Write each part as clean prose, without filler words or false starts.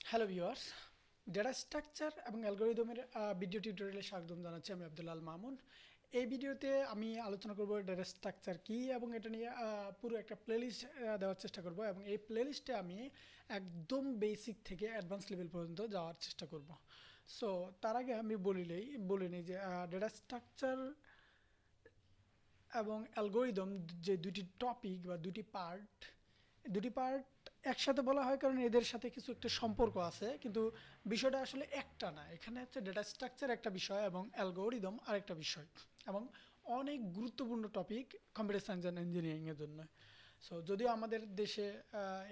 Hello viewers, data structure এবং অ্যালগরিদমের video টিউটোরিয়ালে স্বাগতম জানাচ্ছি। আমি আব্দুল মামুন। এই ভিডিওতে আমি আলোচনা করব ডেটা স্ট্রাকচার কী এবং এটা নিয়ে পুরো একটা প্লেলিস্ট দেওয়ার চেষ্টা করব, এবং এই প্লেলিস্টে আমি একদম বেসিক থেকে অ্যাডভান্স লেভেল পর্যন্ত যাওয়ার চেষ্টা করব। সো তার আগে আমি বলে নিই যে ডেটা স্ট্রাকচার এবং অ্যালগরিদম যে দুটি টপিক বা দুটি পার্ট একসাথে বলা হয় কারণ এদের সাথে কিছু একটা সম্পর্ক আছে, কিন্তু বিষয়টা আসলে একটা না। এখানে হচ্ছে ডেটা স্ট্রাকচার একটা বিষয় এবং অ্যালগরিদম আরেকটা বিষয়, এবং অনেক গুরুত্বপূর্ণ টপিক কম্পিউটার সায়েন্স অ্যান্ড ইঞ্জিনিয়ারিংয়ের জন্য। সো যদিও আমাদের দেশে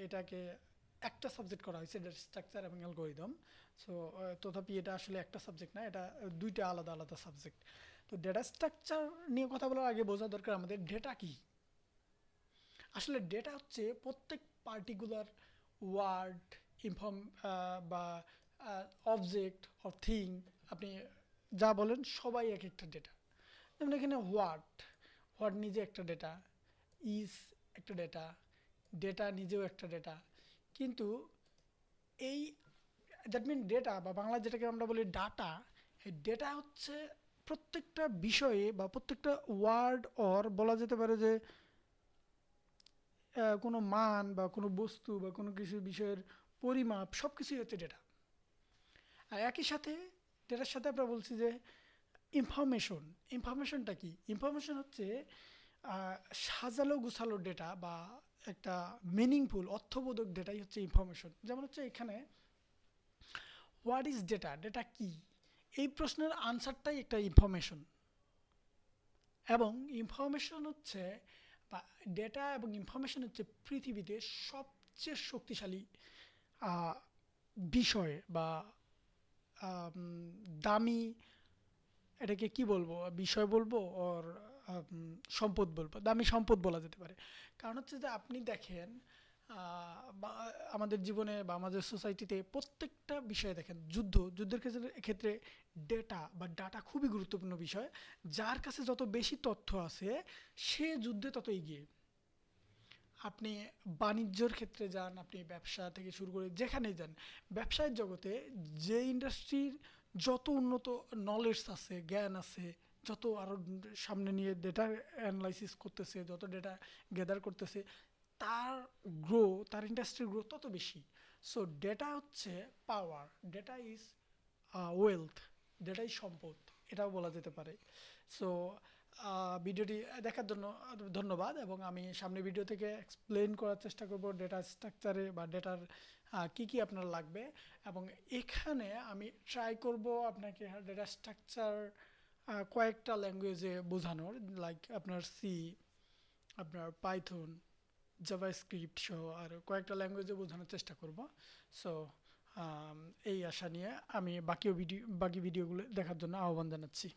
এটাকে একটা সাবজেক্ট করা হয়েছে, ডেটা স্ট্রাকচার এবং অ্যালগরিদম। সো তথাপি এটা আসলে একটা সাবজেক্ট না, এটা দুইটা আলাদা আলাদা সাবজেক্ট। তো ডেটা স্ট্রাকচার নিয়ে কথা বলার আগে বোঝা দরকার আমাদের ডেটা কি। আসলে ডেটা হচ্ছে প্রত্যেক পার্টিকুলার ওয়ার্ড, ইনফর্ম বা অবজেক্ট অর থিং, আপনি যা বলেন সবাই এক একটা ডেটা। যেমন এখানে হোয়াট, হোয়াট নিজে একটা ডেটা, ইজ একটা ডেটা, ডেটা নিজেও একটা ডেটা। কিন্তু এই দ্যাট মিন ডেটা বা বাংলা যেটাকে আমরা বলি ডাটা, এই ডেটা হচ্ছে প্রত্যেকটা বিষয়ে বা প্রত্যেকটা ওয়ার্ড অর বলা যেতে পারে যে কোনো মান বা কোনো বস্তু বা কোনো কিছু বিষয়ের পরিমাপ সব কিছুই হচ্ছে ডেটা। আর একই সাথে ডেটার সাথে আমরা বলছি যে ইনফরমেশন। ইনফরমেশনটা কি? ইনফরমেশন হচ্ছে সাজালো গুছালো ডেটা বা একটা মিনিংফুল অর্থবোধক ডেটাই হচ্ছে ইনফরমেশন। যেমন হচ্ছে এখানে হোয়াট ইজ ডেটা, ডেটা কি, এই প্রশ্নের আনসারটাই একটা ইনফরমেশন। এবং ইনফরমেশন হচ্ছে বা ডেটা এবং ইনফরমেশন হচ্ছে পৃথিবীতে সবচেয়ে শক্তিশালী আহ, বিষয় বা দামি, এটাকে কি বলবো, বিষয় বলবো ওর সম্পদ বলবো, দামি সম্পদ বলা যেতে পারে। কারণ হচ্ছে যে আপনি দেখেন আমাদের জীবনে বা আমাদের সোসাইটিতে প্রত্যেকটা বিষয়ে দেখেন, যুদ্ধের ক্ষেত্রে ডেটা বা ডাটা খুবই গুরুত্বপূর্ণ বিষয়। যার কাছে যত বেশি তথ্য আছে সে যুদ্ধে তত এগিয়ে। আপনি বাণিজ্যর ক্ষেত্রে যান, আপনি ব্যবসা থেকে শুরু করে যেখানেই যান, ব্যবসায়ের জগতে যে ইন্ডাস্ট্রির যত উন্নত নলেজ আছে, জ্ঞান আছে, যত আরও সামনে নিয়ে ডেটা অ্যানালাইসিস করতেছে, যত ডেটা গ্যাদার করতেছে, তার তার ইন্ডাস্ট্রির গ্রো তত বেশি। সো ডেটা হচ্ছে পাওয়ার, ডেটা ইজ ওয়েলথ, ডেটাই সম্পদ, এটাও বলা যেতে পারে। সো ভিডিওটি দেখার জন্য ধন্যবাদ, এবং আমি সামনে ভিডিও থেকে এক্সপ্লেন করার চেষ্টা করব ডেটা স্ট্রাকচারে বা ডেটার কী কী আপনার লাগবে। এবং এখানে আমি ট্রাই করব আপনাকে ডেটা স্ট্রাকচার কয়েকটা ল্যাঙ্গুয়েজে বোঝানোর, লাইক আপনার সি, আপনার পাইথন, জাভাস্ক্রিপ্ট সহ আর কয়েকটা ল্যাঙ্গুয়েজে বোঝানোর চেষ্টা করব। সো এই আশা নিয়ে আমি বাকি ভিডিওগুলো দেখার জন্য আহ্বান জানাচ্ছি।